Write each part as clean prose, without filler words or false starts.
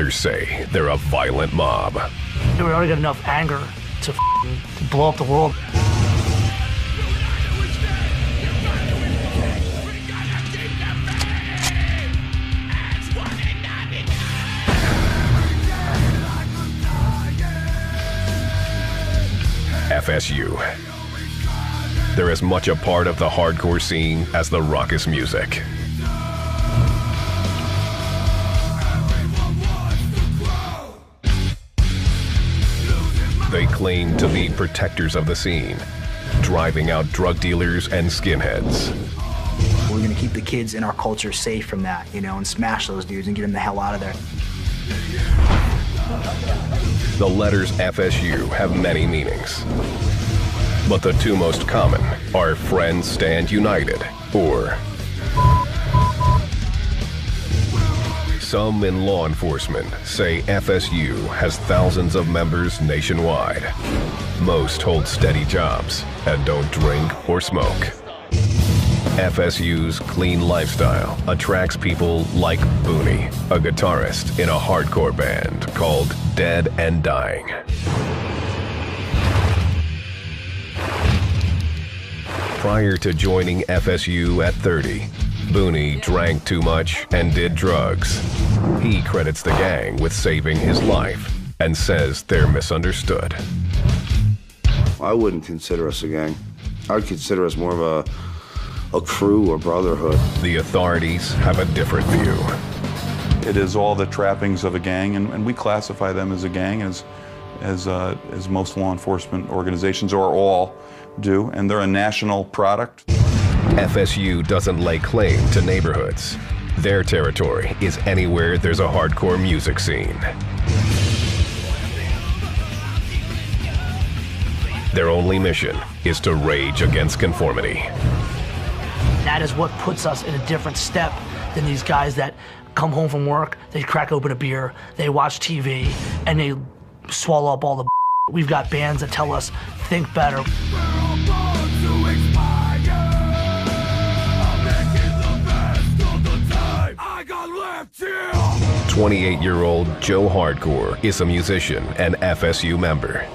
Others say they're a violent mob. We already got enough anger to blow up the world. FSU. They're as much a part of the hardcore scene as the raucous music. They claim to be protectors of the scene, driving out drug dealers and skinheads. We're gonna keep the kids in our culture safe from that, you know, and smash those dudes and get them the hell out of there. The letters FSU have many meanings, but the two most common are Friends Stand United, or some in law enforcement say FSU has thousands of members nationwide. Most hold steady jobs and don't drink or smoke. FSU's clean lifestyle attracts people like Booney, a guitarist in a hardcore band called Dead and Dying. Prior to joining FSU at 30, Booney drank too much and did drugs. He credits the gang with saving his life and says they're misunderstood. I wouldn't consider us a gang. I'd consider us more of a crew or brotherhood. The authorities have a different view. It is all the trappings of a gang, and we classify them as a gang as most law enforcement organizations, or all, do, and they're a national product. FSU doesn't lay claim to neighborhoods. Their territory is anywhere there's a hardcore music scene. Their only mission is to rage against conformity. That is what puts us in a different step than these guys that come home from work, they crack open a beer, they watch TV, and they swallow up all the We've got bands that tell us, think better. 28-year-old Joe Hardcore is a musician and FSU member.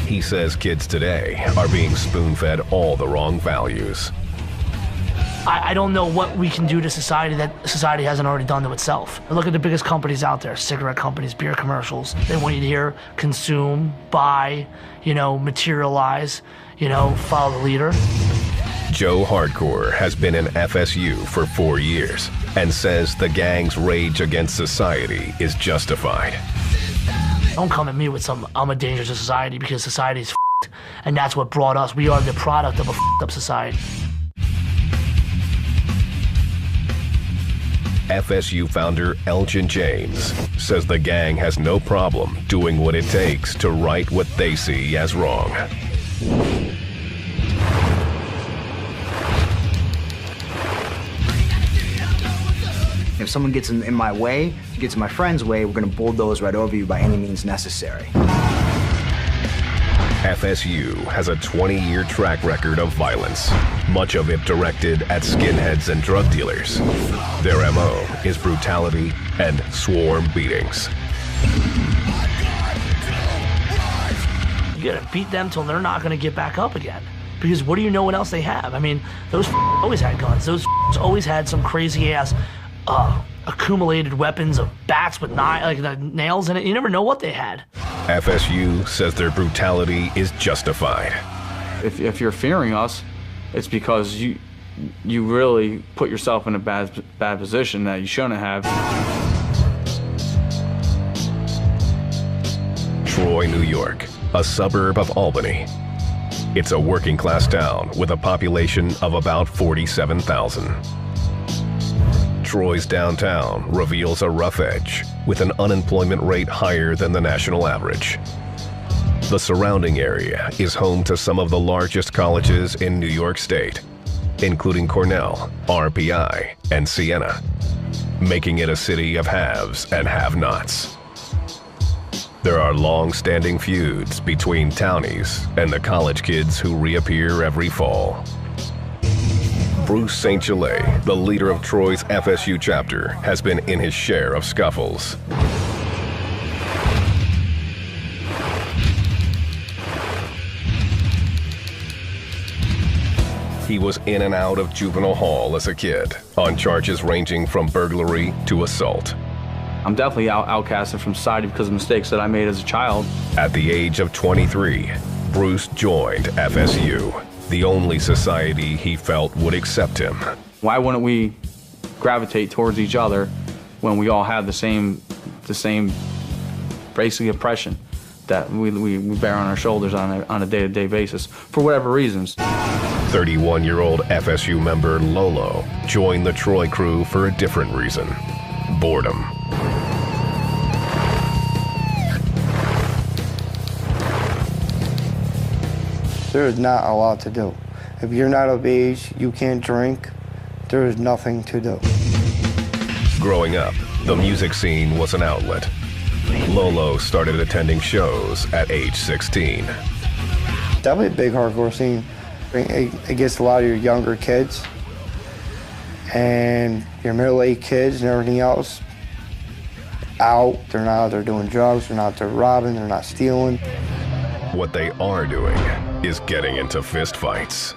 He says kids today are being spoon-fed all the wrong values. I don't know what we can do to society that society hasn't already done to itself. Look at the biggest companies out there, cigarette companies, beer commercials. They want you to hear, consume, buy, materialize, follow the leader. Joe Hardcore has been in FSU for 4 years and says the gang's rage against society is justified. Don't come at me with some, I'm a danger to society, because society's f***ed, and that's what brought us. We are the product of a f***ed up society. FSU founder Elgin James says the gang has no problem doing what it takes to right what they see as wrong. If someone gets in my way, gets in my friend's way, we're gonna bulldoze right over you by any means necessary. FSU has a 20-year track record of violence, much of it directed at skinheads and drug dealers. Their MO is brutality and swarm beatings. You gotta beat them till they're not gonna get back up again. Because what do you know what else they have? I mean, those always had guns. Those always had some crazy ass accumulated weapons of bats with nails in it. You never know what they had. FSU says their brutality is justified. If you're fearing us, it's because you really put yourself in a bad position that you shouldn't have. Troy, New York, a suburb of Albany. It's a working class town with a population of about 47,000. Troy's downtown reveals a rough edge with an unemployment rate higher than the national average. The surrounding area is home to some of the largest colleges in New York State, including Cornell, RPI, and Siena, making it a city of haves and have-nots. There are long-standing feuds between townies and the college kids who reappear every fall. Bruce St. Gelais, the leader of Troy's FSU chapter, has been in his share of scuffles. He was in and out of juvenile hall as a kid, on charges ranging from burglary to assault. I'm definitely outcasted from society because of mistakes that I made as a child. At the age of 23, Bruce joined FSU, the only society he felt would accept him. Why wouldn't we gravitate towards each other when we all have the same basically oppression that we bear on our shoulders on a day-to-day basis for whatever reasons? 31-year-old FSU member Lolo joined the Troy crew for a different reason: boredom. There is not a lot to do. If you're not of age, you can't drink, there is nothing to do. Growing up, the music scene was an outlet. Lolo started attending shows at age 16. Definitely a big hardcore scene. It gets a lot of your younger kids and your middle-aged kids and everything else out. They're not out there doing drugs, they're not out there robbing, they're not stealing. What they are doing is getting into fistfights.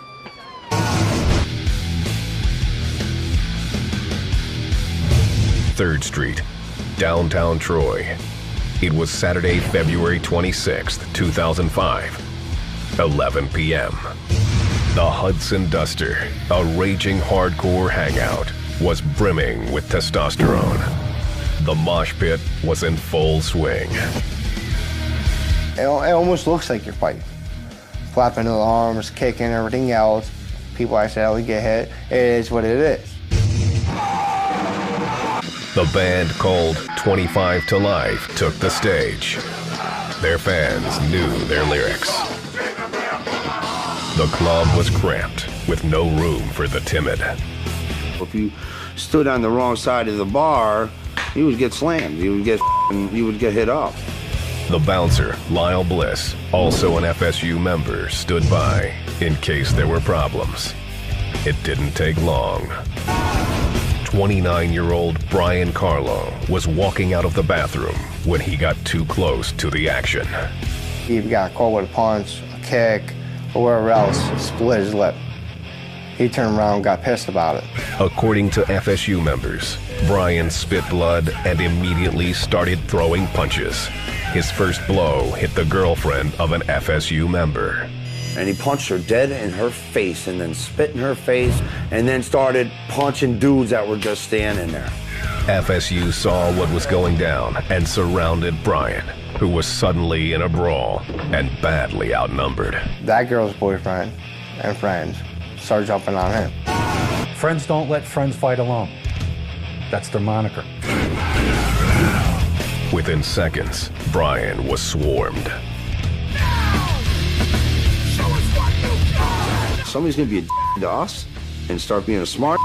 Third Street, downtown Troy. It was Saturday, February 26th, 2005, 11 p.m. The Hudson Duster, a raging hardcore hangout, was brimming with testosterone. The mosh pit was in full swing. It almost looks like you're fighting. Flapping the arms, kicking, everything else. People accidentally get hit. It is what it is. The band called 25 to Life took the stage. Their fans knew their lyrics. The club was cramped, with no room for the timid. If you stood on the wrong side of the bar, you would get slammed. You would get hit up. The bouncer, Lyle Bliss, also an FSU member, stood by in case there were problems. It didn't take long. 29-year-old Brian Carlo was walking out of the bathroom when he got too close to the action. He got caught with a punch, a kick, or whatever else, split his lip. He turned around and got pissed about it. According to FSU members, Brian spit blood and immediately started throwing punches. His first blow hit the girlfriend of an FSU member. And he punched her dead in her face and then spit in her face and then started punching dudes that were just standing there. FSU saw what was going down and surrounded Brian, who was suddenly in a brawl and badly outnumbered. That girl's boyfriend and friends started jumping on him. Friends don't let friends fight alone. That's their moniker. Within seconds, Brian was swarmed. Somebody's gonna be a to us and start being a smart.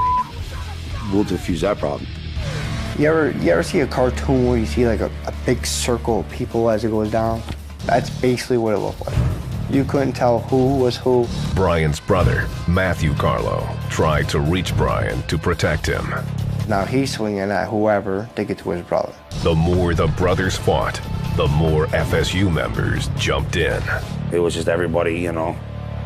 We'll defuse that problem. You ever see a cartoon where you see like a big circle of people as it goes down? That's basically what it looked like. You couldn't tell who was who. Brian's brother, Matthew Carlo, tried to reach Brian to protect him. Now he's swinging at whoever to get to his brother. The more the brothers fought, the more FSU members jumped in. It was just everybody, you know,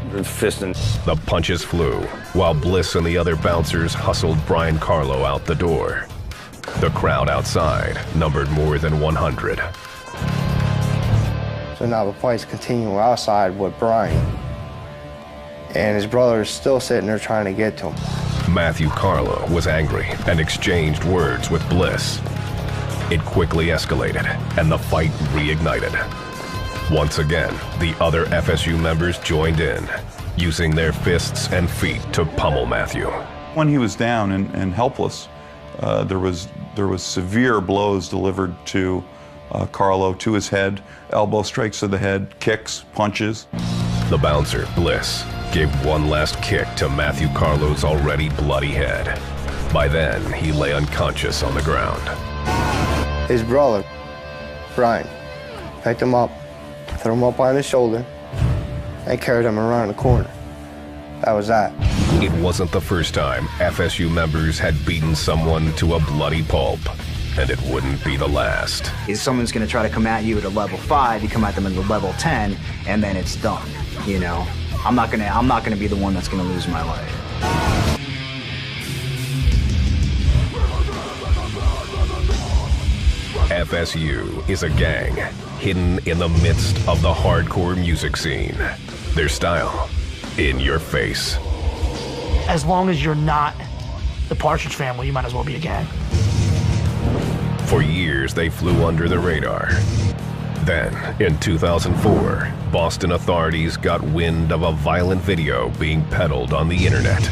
fisting. The punches flew, while Bliss and the other bouncers hustled Brian Carlo out the door. The crowd outside numbered more than 100. So now the fight's continuing outside with Brian. And his brother is still sitting there trying to get to him. Matthew Carlo was angry and exchanged words with Bliss. It quickly escalated, and the fight reignited. Once again, the other FSU members joined in, using their fists and feet to pummel Matthew. When he was down and helpless, there was severe blows delivered to Carlo, to his head, elbow strikes to the head, kicks, punches. The bouncer, Bliss, gave one last kick to Matthew Carlo's already bloody head. By then, he lay unconscious on the ground. His brother, Brian, picked him up, threw him up on his shoulder, and carried him around the corner. That was that. It wasn't the first time FSU members had beaten someone to a bloody pulp, and it wouldn't be the last. If someone's gonna try to come at you at a level 5, you come at them at a level 10, and then it's done, you know? I'm not gonna be the one that's gonna lose my life. FSU is a gang hidden in the midst of the hardcore music scene. Their style, in your face. As long as you're not the Partridge Family, you might as well be a gang. For years, they flew under the radar. Then, in 2004, Boston authorities got wind of a violent video being peddled on the internet.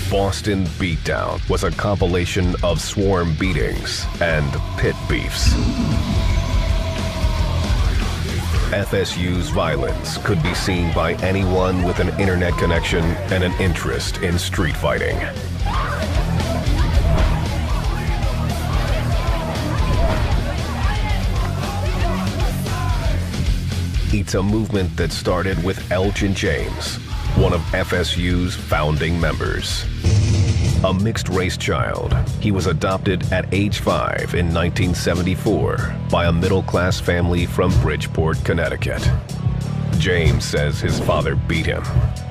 Boston Beatdown was a compilation of swarm beatings and pit beefs. FSU's violence could be seen by anyone with an internet connection and an interest in street fighting. It's a movement that started with Elgin James, one of FSU's founding members. A mixed-race child, he was adopted at age 5 in 1974 by a middle-class family from Bridgeport, Connecticut. James says his father beat him,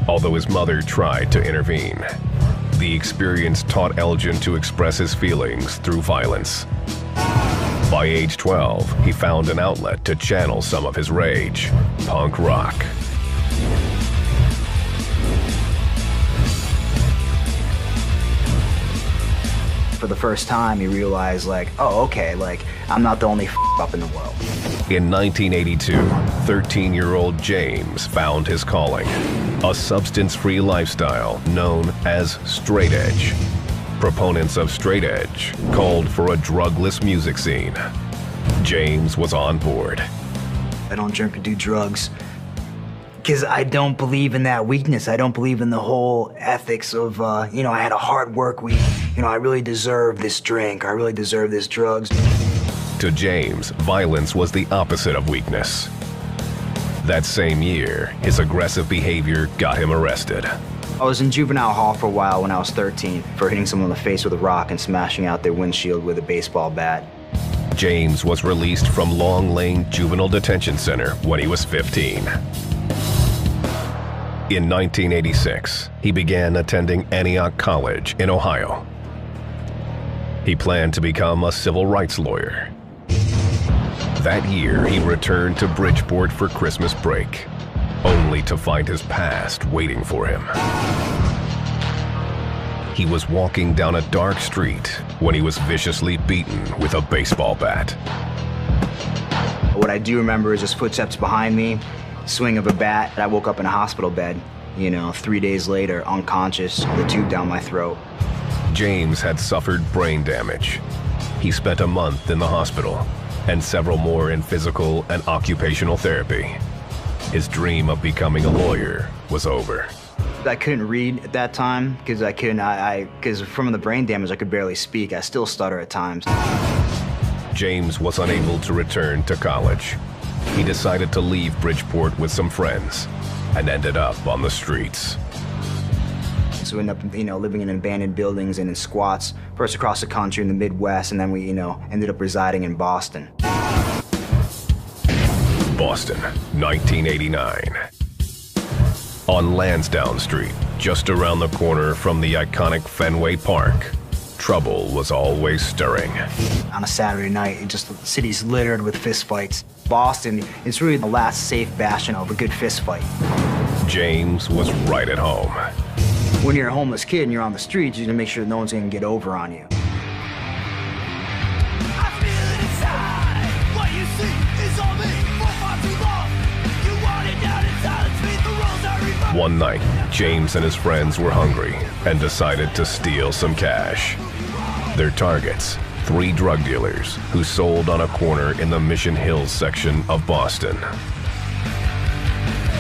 although his mother tried to intervene. The experience taught Elgin to express his feelings through violence. By age 12, he found an outlet to channel some of his rage: punk rock. For the first time, he realized, like, oh, okay, like, I'm not the only up in the world. In 1982, 13-year-old James found his calling, a substance-free lifestyle known as straight edge. Proponents of straight edge called for a drugless music scene. James was on board. I don't drink or do drugs because I don't believe in that weakness. I don't believe in the whole ethics of, you know, I had a hard work week. You know, I really deserve this drink. I really deserve this drugs. To James, violence was the opposite of weakness. That same year, his aggressive behavior got him arrested. I was in juvenile hall for a while when I was 13 for hitting someone in the face with a rock and smashing out their windshield with a baseball bat. James was released from Long Lane Juvenile Detention Center when he was 15. In 1986, he began attending Antioch College in Ohio. He planned to become a civil rights lawyer. That year, he returned to Bridgeport for Christmas break, only to find his past waiting for him. He was walking down a dark street when he was viciously beaten with a baseball bat. What I do remember is just footsteps behind me, swing of a bat. I woke up in a hospital bed, you know, 3 days later, unconscious, with a tube down my throat. James had suffered brain damage. He spent a month in the hospital and several more in physical and occupational therapy. His dream of becoming a lawyer was over. I couldn't read at that time because because from the brain damage, I could barely speak. I still stutter at times. James was unable to return to college. He decided to leave Bridgeport with some friends and ended up on the streets. So we ended up, you know, living in abandoned buildings and in squats, first across the country in the Midwest, and then we, you know, ended up residing in Boston. Boston, 1989. On Lansdowne Street, just around the corner from the iconic Fenway Park, trouble was always stirring. On a Saturday night, the city's littered with fistfights. Boston is really the last safe bastion of a good fistfight. James was right at home. When you're a homeless kid and you're on the streets, you're gonna make sure that no one's gonna get over on you. One night, James and his friends were hungry and decided to steal some cash. Their targets, 3 drug dealers who sold on a corner in the Mission Hills section of Boston.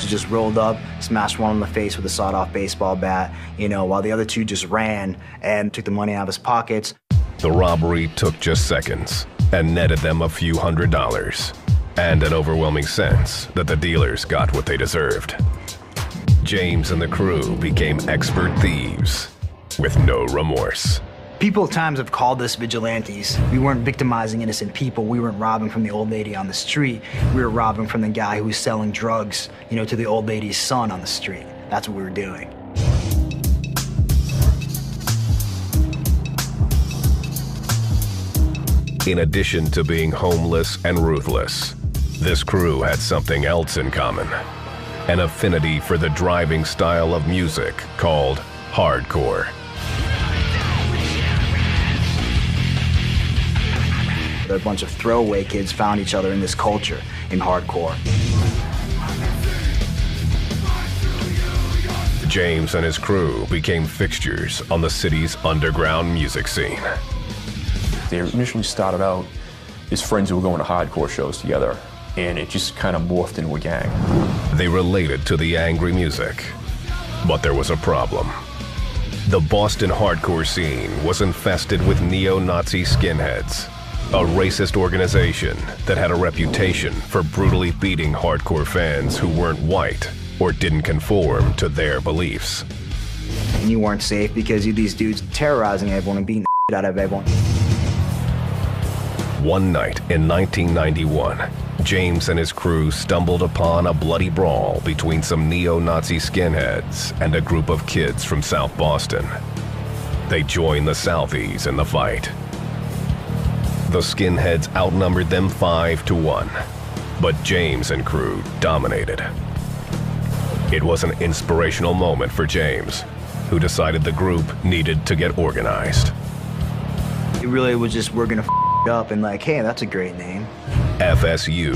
So just rolled up, smashed one in the face with a sawed-off baseball bat, you know, while the other 2 just ran and took the money out of his pockets. The robbery took just seconds and netted them a few $100s and an overwhelming sense that the dealers got what they deserved. James and the crew became expert thieves with no remorse. People at times have called us vigilantes. We weren't victimizing innocent people. We weren't robbing from the old lady on the street. We were robbing from the guy who was selling drugs, to the old lady's son on the street. That's what we were doing. In addition to being homeless and ruthless, this crew had something else in common: an affinity for the driving style of music called hardcore. A bunch of throwaway kids found each other in this culture, in hardcore. James and his crew became fixtures on the city's underground music scene. They initially started out as friends who were going to hardcore shows together, and it just kind of morphed into a gang. They related to the angry music, but there was a problem. The Boston hardcore scene was infested with neo-Nazi skinheads, a racist organization that had a reputation for brutally beating hardcore fans who weren't white or didn't conform to their beliefs. And you weren't safe because you had these dudes terrorizing everyone and beating the shit out of everyone. One night in 1991, James and his crew stumbled upon a bloody brawl between some neo-Nazi skinheads and a group of kids from South Boston. They joined the Southies in the fight. The skinheads outnumbered them 5-1, but James and crew dominated. It was an inspirational moment for James, who decided the group needed to get organized. It really was just, we're gonna f it up, and like, hey, that's a great name. FSU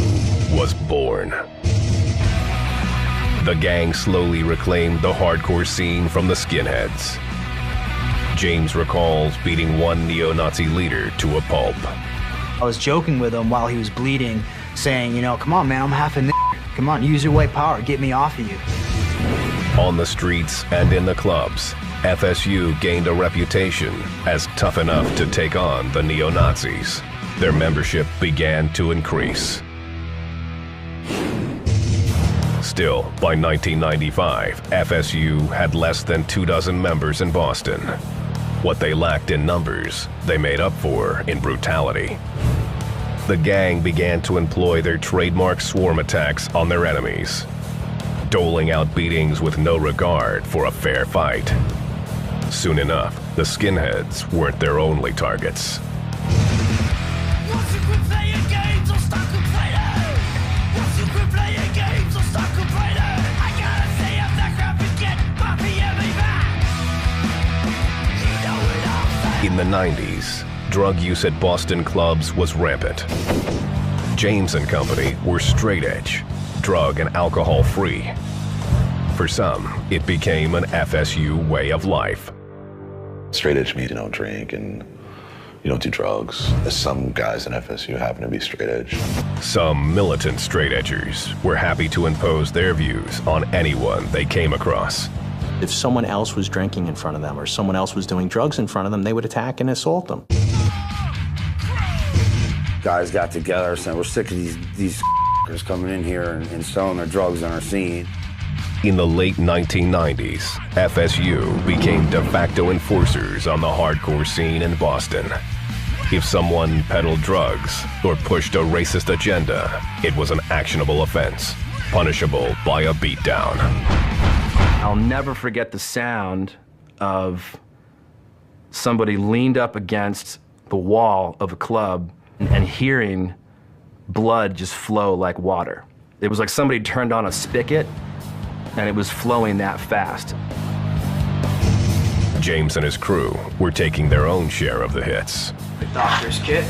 was born. The gang slowly reclaimed the hardcore scene from the skinheads. James recalls beating one neo-Nazi leader to a pulp. I was joking with him while he was bleeding, saying, come on, man, I'm half a n***. Come on, use your white power, get me off of you. On the streets and in the clubs, FSU gained a reputation as tough enough to take on the neo-Nazis. Their membership began to increase. Still, by 1995, FSU had less than 24 members in Boston. What they lacked in numbers, they made up for in brutality. The gang began to employ their trademark swarm attacks on their enemies, doling out beatings with no regard for a fair fight. Soon enough, the skinheads weren't their only targets. In the 90s, drug use at Boston clubs was rampant. James and company were straight edge, drug and alcohol free. For some, it became an FSU way of life. Straight edge means you don't drink and you don't do drugs. Some guys in FSU happen to be straight edge. Some militant straight edgers were happy to impose their views on anyone they came across. If someone else was drinking in front of them or someone else was doing drugs in front of them, they would attack and assault them. Guys got together and said, we're sick of these coming in here and selling their drugs on our scene. In the late 1990s, FSU became de facto enforcers on the hardcore scene in Boston. If someone peddled drugs or pushed a racist agenda, it was an actionable offense, punishable by a beatdown. I'll never forget the sound of somebody leaned up against the wall of a club and hearing blood just flow like water. It was like somebody turned on a spigot and it was flowing that fast. James and his crew were taking their own share of the hits. The doctor's kit.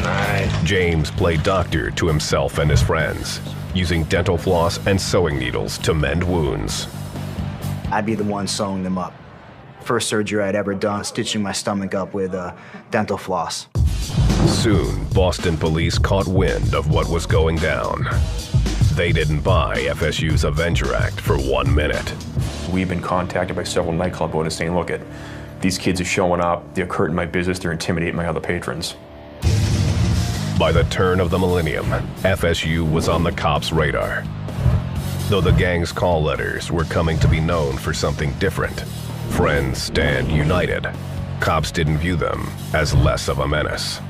Nice. James played doctor to himself and his friends, using dental floss and sewing needles to mend wounds. I'd be the one sewing them up. First surgery I'd ever done, stitching my stomach up with dental floss. Soon, Boston police caught wind of what was going down. They didn't buy FSU's Avenger Act for 1 minute. We've been contacted by several nightclub owners saying, look, these kids are showing up, they're hurting my business, they're intimidating my other patrons. By the turn of the millennium, FSU was on the cops' radar. though the gang's call letters were coming to be known for something different. Friends Stand United. Cops didn't view them as less of a menace.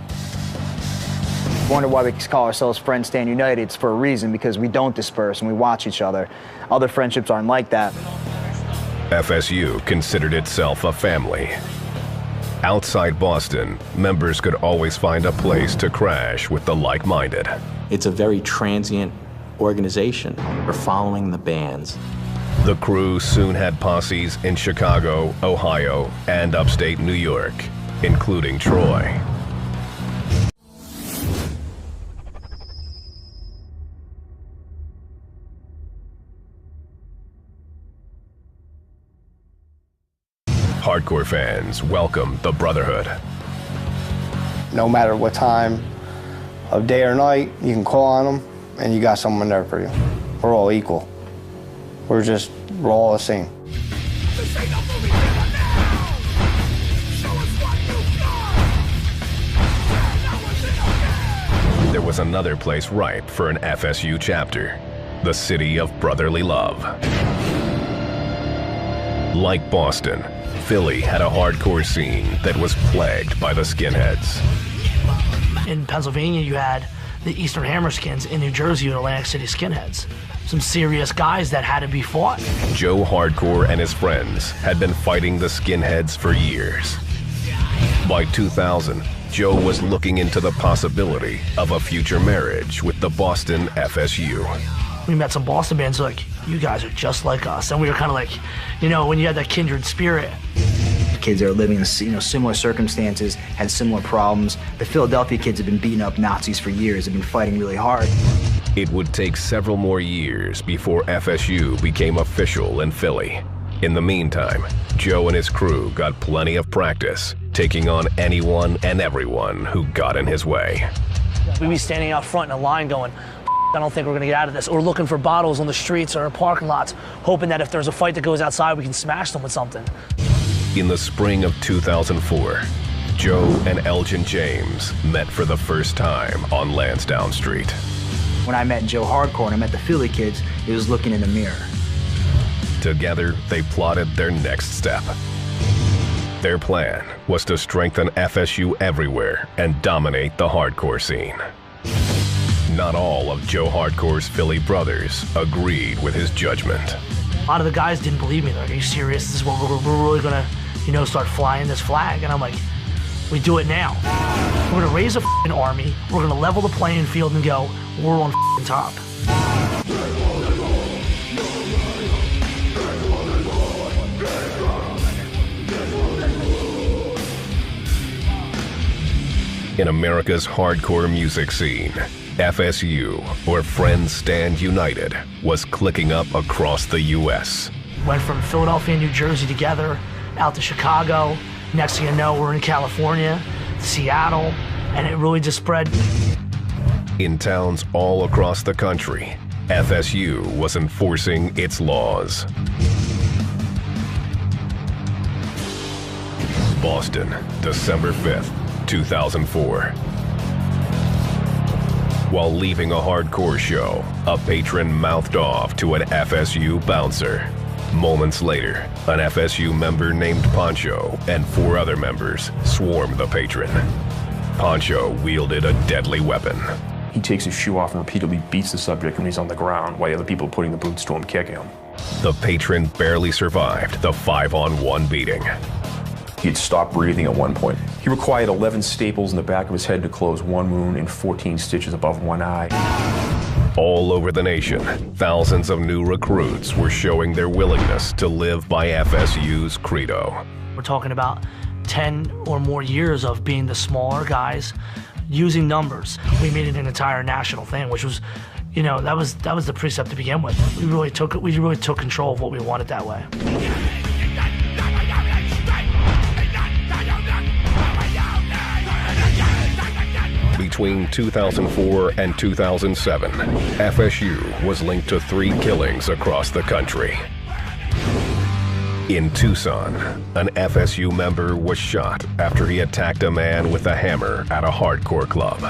Wonder why we call ourselves Friends Stand United. It's for a reason, because we don't disperse and we watch each other. Other friendships aren't like that. FSU considered itself a family. Outside Boston, members could always find a place to crash with the like-minded. It's a very transient organization. We're following the bands. The crew soon had posses in Chicago, Ohio, and upstate New York, including Troy. Hardcore fans welcomed the Brotherhood. No matter what time of day or night, you can call on them and you got someone there for you. We're all equal. We're all the same. There was another place ripe for an FSU chapter, the city of brotherly love. Like Boston, Philly had a hardcore scene that was plagued by the skinheads. In Pennsylvania, you had the Eastern Hammerskins. In New Jersey, you had Atlantic City Skinheads. Some serious guys that had to be fought. Joe Hardcore and his friends had been fighting the skinheads for years. By 2000, Joe was looking into the possibility of a future marriage with the Boston FSU. We met some Boston bands like, you guys are just like us. And we were kind of like, you know, when you had that kindred spirit. Kids that are living in similar circumstances, had similar problems. The Philadelphia kids have been beating up Nazis for years, have been fighting really hard. It would take several more years before FSU became official in Philly. In the meantime, Joe and his crew got plenty of practice, taking on anyone and everyone who got in his way. We'd be standing out front in a line going, I don't think we're gonna get out of this. Or looking for bottles on the streets or in parking lots, hoping that if there's a fight that goes outside, we can smash them with something. In the spring of 2004, Joe and Elgin James met for the first time on Lansdowne Street. When I met Joe Hardcore and I met the Philly kids, it was looking in the mirror. Together, they plotted their next step. Their plan was to strengthen FSU everywhere and dominate the hardcore scene. Not all of Joe Hardcore's Philly brothers agreed with his judgment. A lot of the guys didn't believe me. They're like, are you serious? This is what we're really gonna, you know, start flying this flag? And I'm like, we do it now. We're gonna raise a f***ing army. We're gonna level the playing field and go, we're on f***ing top. In America's hardcore music scene, FSU, or Friends Stand United, was clicking up across the U.S. Went from Philadelphia and New Jersey together, out to Chicago. Next thing you know, we're in California, Seattle, and it really just spread. In towns all across the country, FSU was enforcing its laws. Boston, December 5th, 2004. While leaving a hardcore show, a patron mouthed off to an FSU bouncer. Moments later, an FSU member named Poncho and 4 other members swarmed the patron. Poncho wielded a deadly weapon. He takes his shoe off and repeatedly beats the subject when he's on the ground, while other people are putting the boots to him, kicking him. The patron barely survived the 5-on-1 beating. He had stopped breathing at one point. He required 11 staples in the back of his head to close one wound and 14 stitches above one eye. All over the nation, thousands of new recruits were showing their willingness to live by FSU's credo. We're talking about 10 or more years of being the smaller guys, using numbers. We made it an entire national thing, which was, you know, that was the precept to begin with. We really took control of what we wanted that way. Between 2004 and 2007, FSU was linked to 3 killings across the country. In Tucson, an FSU member was shot after he attacked a man with a hammer at a hardcore club.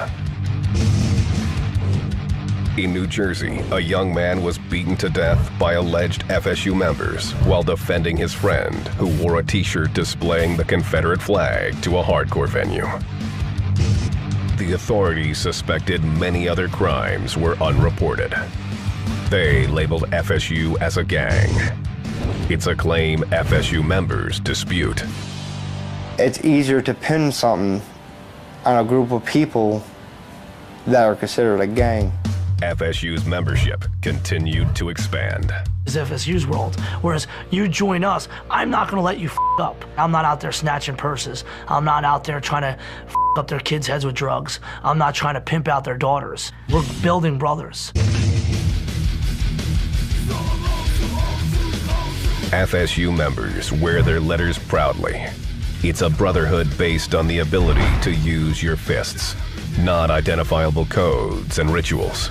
In New Jersey, a young man was beaten to death by alleged FSU members while defending his friend who wore a t-shirt displaying the Confederate flag to a hardcore venue. The authorities suspected many other crimes were unreported. They labeled FSU as a gang. It's a claim FSU members dispute. It's easier to pin something on a group of people that are considered a gang. FSU's membership continued to expand. It's FSU's world. Whereas you join us, I'm not gonna let you f up. I'm not out there snatching purses. I'm not out there trying to f up their kids' heads with drugs. I'm not trying to pimp out their daughters. We're building brothers. FSU members wear their letters proudly. It's a brotherhood based on the ability to use your fists, not identifiable codes and rituals.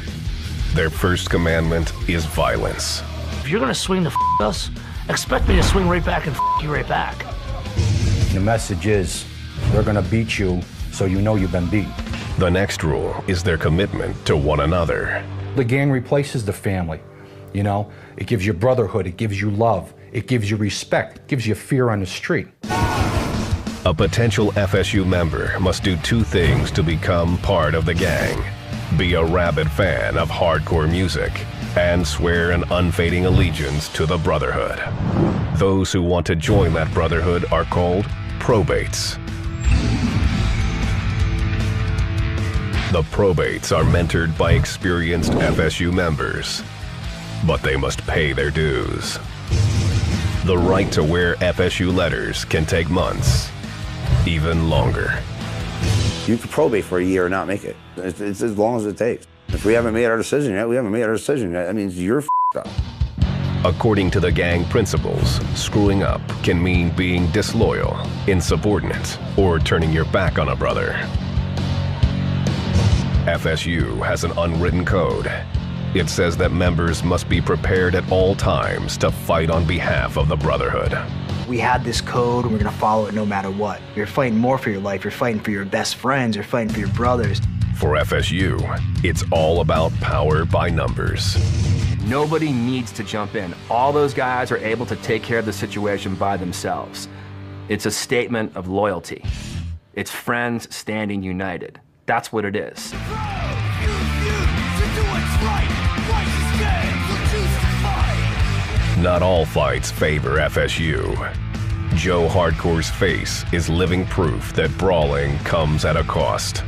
Their first commandment is violence. If you're gonna swing to f us, expect me to swing right back and f you right back. The message is, they're gonna beat you, so you know you've been beat. The next rule is their commitment to one another. The gang replaces the family. You know, it gives you brotherhood, it gives you love, it gives you respect, it gives you fear on the street. A potential FSU member must do two things to become part of the gang: be a rabid fan of hardcore music and swear an unfading allegiance to the brotherhood. Those who want to join that brotherhood are called probates. The probates are mentored by experienced FSU members, but they must pay their dues. The right to wear FSU letters can take months, even longer. You could probate for a year and not make it. It's as long as it takes. If we haven't made our decision yet, we haven't made our decision yet. That means you're f***ed up. According to the gang principles, screwing up can mean being disloyal, insubordinate, or turning your back on a brother. FSU has an unwritten code. It says that members must be prepared at all times to fight on behalf of the brotherhood. We had this code, and we're gonna follow it no matter what. You're fighting more for your life, you're fighting for your best friends, you're fighting for your brothers. For FSU, it's all about power by numbers. Nobody needs to jump in. All those guys are able to take care of the situation by themselves. It's a statement of loyalty. It's friends standing united. That's what it is. Not all fights favor FSU. Joe Hardcore's face is living proof that brawling comes at a cost.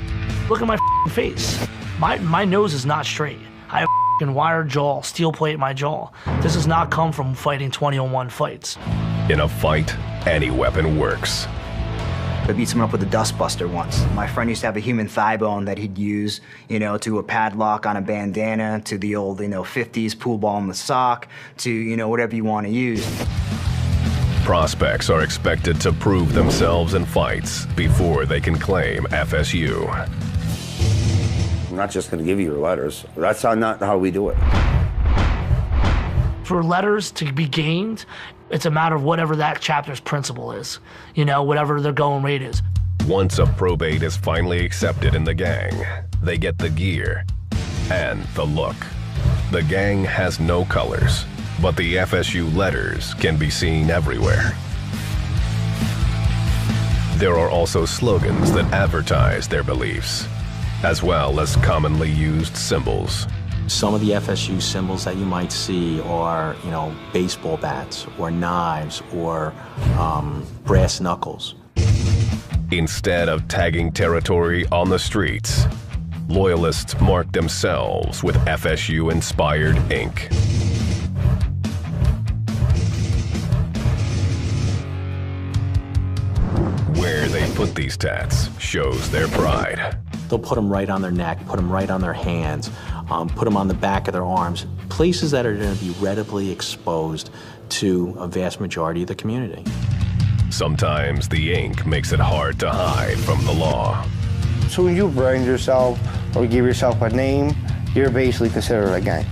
Look at my face. My nose is not straight. I have a wired jaw, steel plate in my jaw. This does not come from fighting 20-on-1 fights. In a fight, any weapon works. I beat someone up with a dustbuster once. My friend used to have a human thigh bone that he'd use, you know, to a padlock on a bandana, to the old, 50s pool ball in the sock, to, whatever you want to use. Prospects are expected to prove themselves in fights before they can claim FSU. I'm not just going to give you your letters. That's not how we do it. For letters to be gained, it's a matter of whatever that chapter's principle is, whatever their going rate is. Once a probate is finally accepted in the gang, they get the gear and the look. The gang has no colors, but the FSU letters can be seen everywhere. There are also slogans that advertise their beliefs, as well as commonly used symbols. Some of the FSU symbols that you might see are, baseball bats or knives or brass knuckles. Instead of tagging territory on the streets, loyalists mark themselves with FSU-inspired ink. Where they put these tats shows their pride. They'll put them right on their neck, put them right on their hands, put them on the back of their arms, places that are going to be readily exposed to a vast majority of the community. Sometimes the ink makes it hard to hide from the law. So when you brand yourself or give yourself a name, you're basically considered a gang.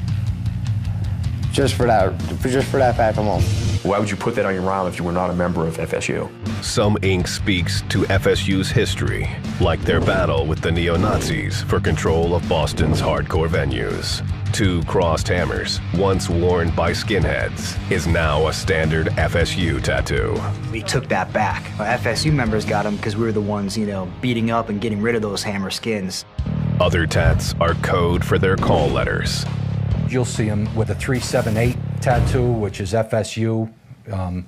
Just for that fact alone. Why would you put that on your arm if you were not a member of FSU? Some ink speaks to FSU's history, like their battle with the neo-Nazis for control of Boston's hardcore venues. 2 crossed hammers, once worn by skinheads, is now a standard FSU tattoo. We took that back. FSU members got them because we were the ones, beating up and getting rid of those hammer skins. Other tats are code for their call letters. You'll see them with a 378 tattoo, which is FSU, on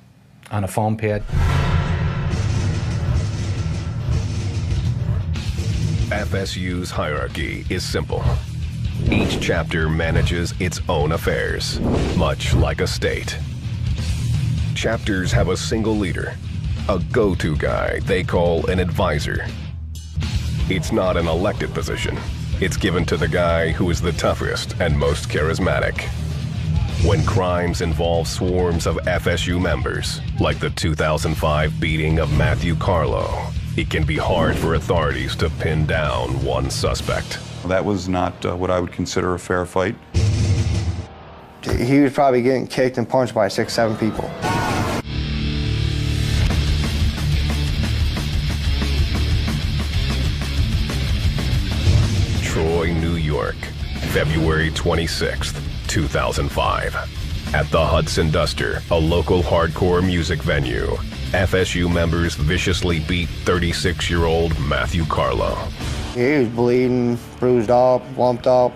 a foam pad. FSU's hierarchy is simple. Each chapter manages its own affairs, much like a state. Chapters have a single leader, a go-to guy they call an advisor. It's not an elected position. It's given to the guy who is the toughest and most charismatic. When crimes involve swarms of FSU members, like the 2005 beating of Matthew Carlo, it can be hard for authorities to pin down one suspect. That was not what I would consider a fair fight. He was probably getting kicked and punched by 6, 7 people. Troy, New York, February 26th, 2005. At the Hudson Duster, a local hardcore music venue, FSU members viciously beat 36-year-old Matthew Carlo. He was bleeding, bruised up, lumped up.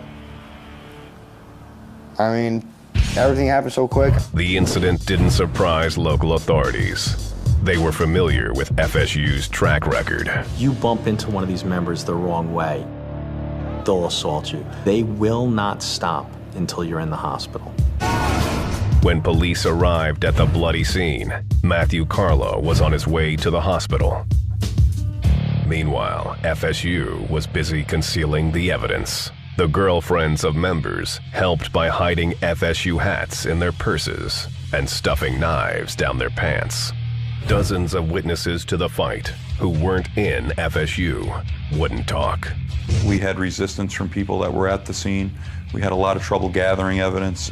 I mean, everything happened so quick. The incident didn't surprise local authorities. They were familiar with FSU's track record. You bump into one of these members the wrong way, they'll assault you. They will not stop until you're in the hospital. When police arrived at the bloody scene, Matthew Carlo was on his way to the hospital. Meanwhile, FSU was busy concealing the evidence. The girlfriends of members helped by hiding FSU hats in their purses and stuffing knives down their pants. Dozens of witnesses to the fight who weren't in FSU wouldn't talk. We had resistance from people that were at the scene. We had a lot of trouble gathering evidence.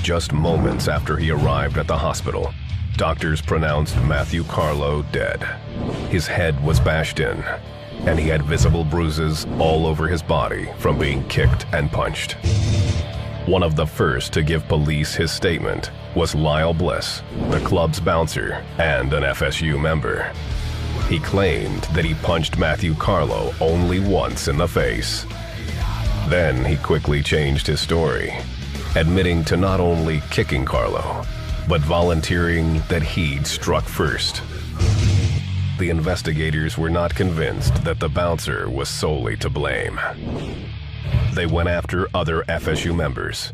Just moments after he arrived at the hospital, doctors pronounced Matthew Carlo dead. His head was bashed in, and he had visible bruises all over his body from being kicked and punched. One of the first to give police his statement was Lyle Bliss, the club's bouncer and an FSU member. He claimed that he punched Matthew Carlo only once in the face. Then he quickly changed his story, admitting to not only kicking Carlo, but volunteering that he'd struck first. The investigators were not convinced that the bouncer was solely to blame. They went after other FSU members,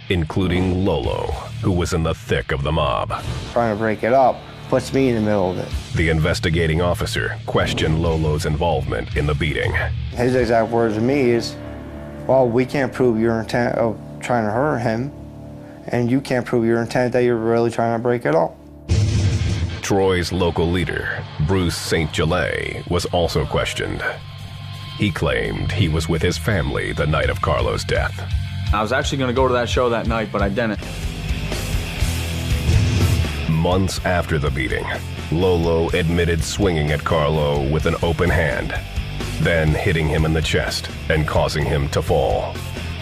including Lolo, who was in the thick of the mob. Trying to break it up puts me in the middle of it. The investigating officer questioned Lolo's involvement in the beating. His exact words to me is, well, we can't prove your intent of trying to hurt him, and you can't prove your intent that you're really trying to break it up. Troy's local leader, Bruce St. Gelais, was also questioned. He claimed he was with his family the night of Carlo's death. I was actually going to go to that show that night, but I didn't. Months after the beating, Lolo admitted swinging at Carlo with an open hand, then hitting him in the chest and causing him to fall.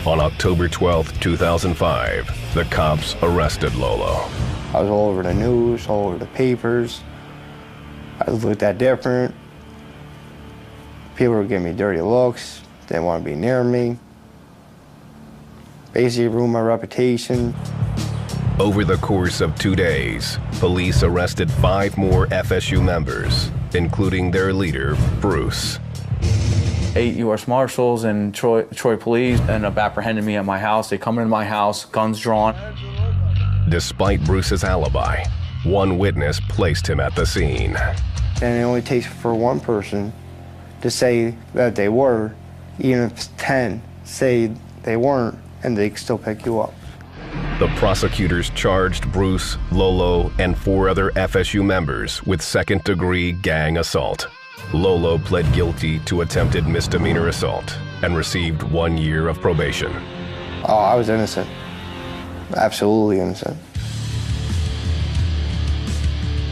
On October 12, 2005, the cops arrested Lolo. I was all over the news, all over the papers. I looked at different. People were giving me dirty looks. They didn't want to be near me. Basically ruined my reputation. Over the course of 2 days, police arrested 5 more FSU members, including their leader, Bruce. 8 U.S. Marshals and Troy police ended up apprehending me at my house. They come into my house, guns drawn. Despite Bruce's alibi, one witness placed him at the scene. And it only takes for one person to say that they were, even if 10 say they weren't, and they can still pick you up. The prosecutors charged Bruce, Lolo, and 4 other FSU members with second-degree gang assault. Lolo pled guilty to attempted misdemeanor assault and received 1 year of probation. Oh, I was innocent. Absolutely innocent.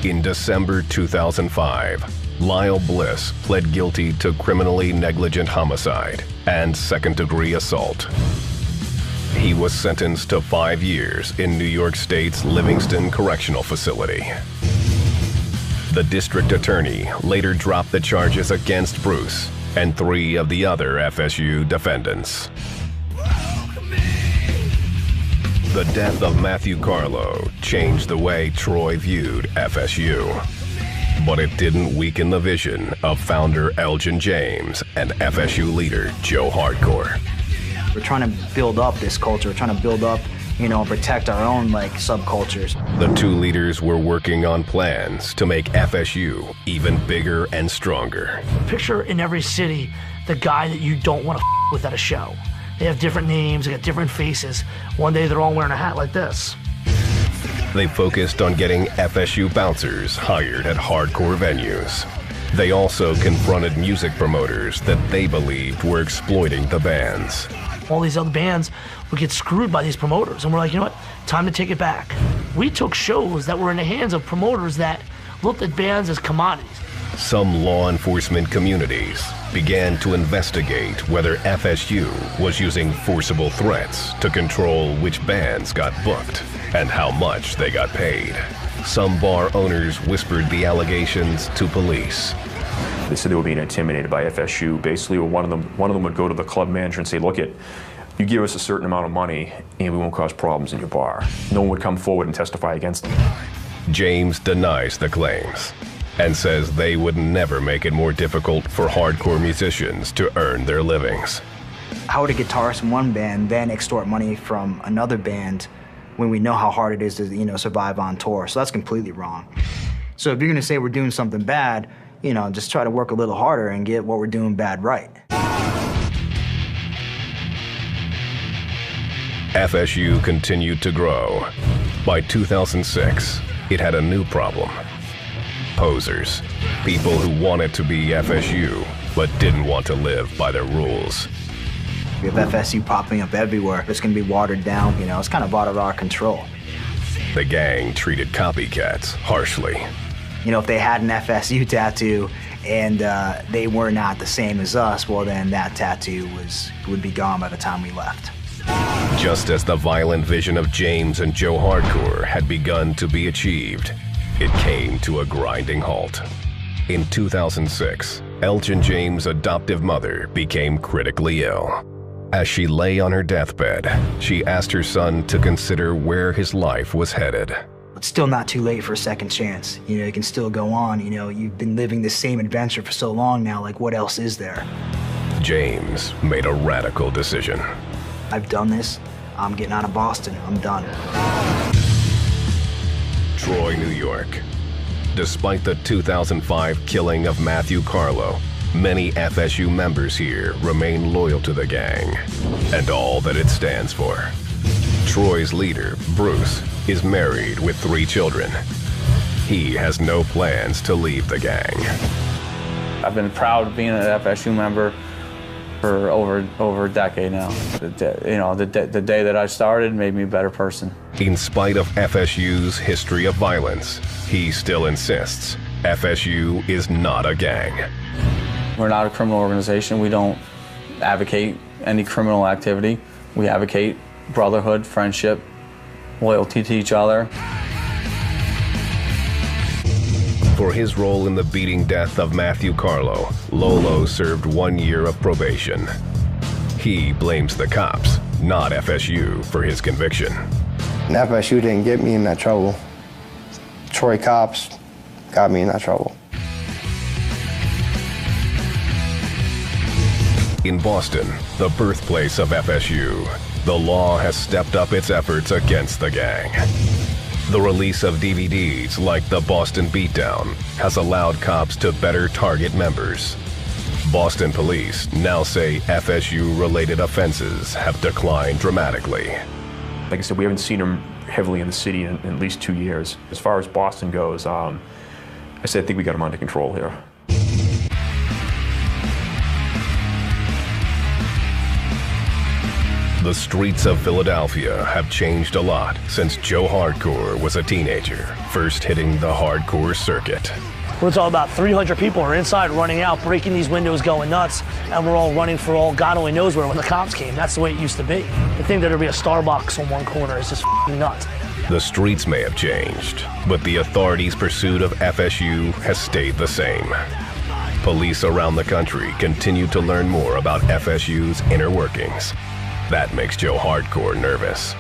In December 2005, Lyle Bliss pled guilty to criminally negligent homicide and second-degree assault. He was sentenced to 5 years in New York State's Livingston Correctional Facility. The district attorney later dropped the charges against Bruce and 3 of the other FSU defendants. The death of Matthew Carlo changed the way Troy viewed FSU. But it didn't weaken the vision of founder Elgin James and FSU leader Joe Hardcore. We're trying to build up this culture. We're trying to build up, protect our own, subcultures. The 2 leaders were working on plans to make FSU even bigger and stronger. Picture in every city the guy that you don't want to with at a show. They have different names, they got different faces. One day they're all wearing a hat like this. They focused on getting FSU bouncers hired at hardcore venues. They also confronted music promoters that they believed were exploiting the bands. All these other bands would get screwed by these promoters, and we're like, you know what, time to take it back. We took shows that were in the hands of promoters that looked at bands as commodities. Some law enforcement communities began to investigate whether FSU was using forcible threats to control which bands got booked and how much they got paid. Some bar owners whispered the allegations to police. They said they were being intimidated by FSU. Basically, one of them would go to the club manager and say, look, you give us a certain amount of money and we won't cause problems in your bar. No one would come forward and testify against them. James denies the claims and says they would never make it more difficult for hardcore musicians to earn their livings. How would a guitarist in one band then extort money from another band when we know how hard it is to, survive on tour? So that's completely wrong. So if you're gonna say we're doing something bad, just try to work a little harder and get what we're doing bad right. FSU continued to grow. By 2006, it had a new problem. Posers. People who wanted to be FSU, but didn't want to live by their rules. We have FSU popping up everywhere. It's gonna be watered down, it's kind of out of our control. The gang treated copycats harshly. If they had an FSU tattoo and they were not the same as us, well then that tattoo would be gone by the time we left. Just as the violent vision of James and Joe Hardcore had begun to be achieved, it came to a grinding halt. In 2006, Elgin James' adoptive mother became critically ill. As she lay on her deathbed, she asked her son to consider where his life was headed. It's still not too late for a second chance. You can still go on. You've been living the same adventure for so long now, what else is there? James made a radical decision. I've done this. I'm getting out of Boston. I'm done. Troy, New York. Despite the 2005 killing of Matthew Carlo, many FSU members here remain loyal to the gang and all that it stands for. Troy's leader, Bruce, is married with 3 children. He has no plans to leave the gang. I've been proud of being an FSU member for over a decade now. The day that I started made me a better person. In spite of FSU's history of violence, he still insists FSU is not a gang. We're not a criminal organization. We don't advocate any criminal activity. We advocate brotherhood, friendship, loyalty to each other. For his role in the beating death of Matthew Carlo, Lolo served 1 year of probation. He blames the cops, not FSU, for his conviction. And FSU didn't get me in that trouble. Troy cops got me in that trouble. In Boston, the birthplace of FSU, the law has stepped up its efforts against the gang. The release of DVDs like the Boston Beatdown has allowed cops to better target members. Boston police now say FSU-related offenses have declined dramatically. Like I said, we haven't seen them heavily in the city in at least 2 years. As far as Boston goes, I think we got them under control here. The streets of Philadelphia have changed a lot since Joe Hardcore was a teenager, first hitting the hardcore circuit. We're talking about 300 people are inside running out, breaking these windows, going nuts, and we're all running for all God only knows where when the cops came. That's the way it used to be. The thing that there'd be a Starbucks on one corner is just f***ing nuts. The streets may have changed, but the authorities' pursuit of FSU has stayed the same. Police around the country continue to learn more about FSU's inner workings. That makes Joe Hardcore nervous.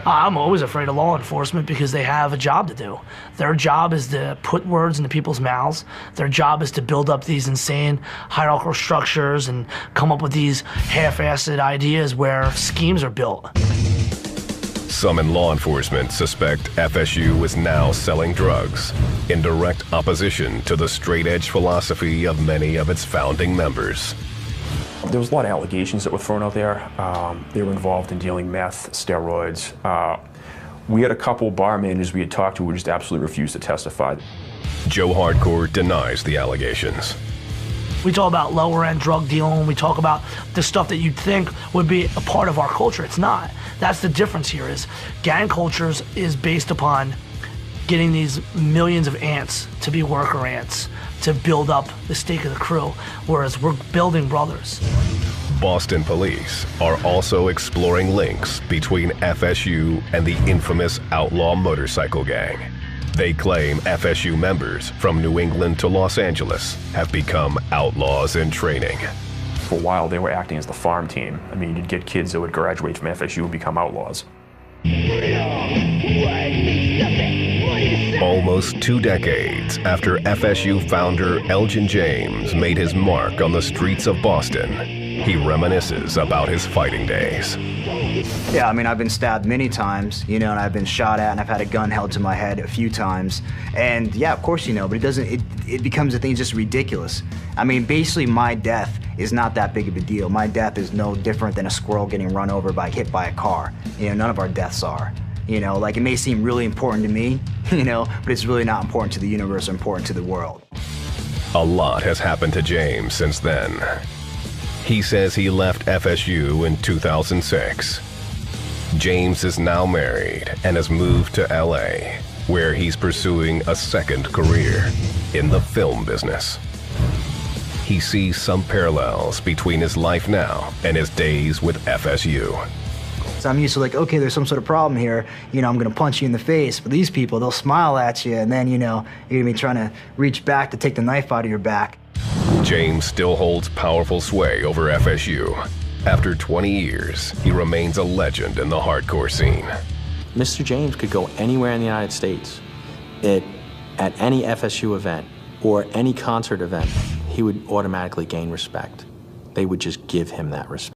I'm always afraid of law enforcement because they have a job to do. Their job is to put words into people's mouths. Their job is to build up these insane hierarchical structures and come up with these half-assed ideas where schemes are built. Some in law enforcement suspect FSU is now selling drugs, in direct opposition to the straight-edge philosophy of many of its founding members. There was a lot of allegations that were thrown out there. They were involved in dealing meth, steroids. We had a couple bar managers we had talked to who just absolutely refused to testify. Joe Hardcore denies the allegations. We talk about lower-end drug dealing. We talk about the stuff that you'd think would be a part of our culture. It's not. That's the difference here is gang cultures is based upon getting these millions of ants to be worker ants, to build up the stake of the crew, whereas we're building brothers. Boston police are also exploring links between FSU and the infamous outlaw motorcycle gang. They claim FSU members from New England to Los Angeles have become outlaws in training. For a while, they were acting as the farm team. I mean, you'd get kids that would graduate from FSU and become outlaws. Almost 2 decades after FSU founder Elgin James made his mark on the streets of Boston, he reminisces about his fighting days. Yeah, I mean, I've been stabbed many times, you know, and I've been shot at, and I've had a gun held to my head a few times. And yeah, of course, you know, but it becomes a thing just ridiculous. I mean, basically my death is not that big of a deal. My death is no different than a squirrel getting run over hit by a car. You know, none of our deaths are. You know, like it may seem really important to me, you know, but it's really not important to the universe or important to the world. A lot has happened to James since then. He says he left FSU in 2006. James is now married and has moved to LA, where he's pursuing a second career in the film business. He sees some parallels between his life now and his days with FSU. So I'm used to like, okay, there's some sort of problem here, you know, I'm gonna punch you in the face, but these people, they'll smile at you, and then, you know, you're gonna be trying to reach back to take the knife out of your back. James still holds powerful sway over FSU. After 20 years, he remains a legend in the hardcore scene. Mr. James could go anywhere in the United States. At any FSU event or any concert event, he would automatically gain respect. They would just give him that respect.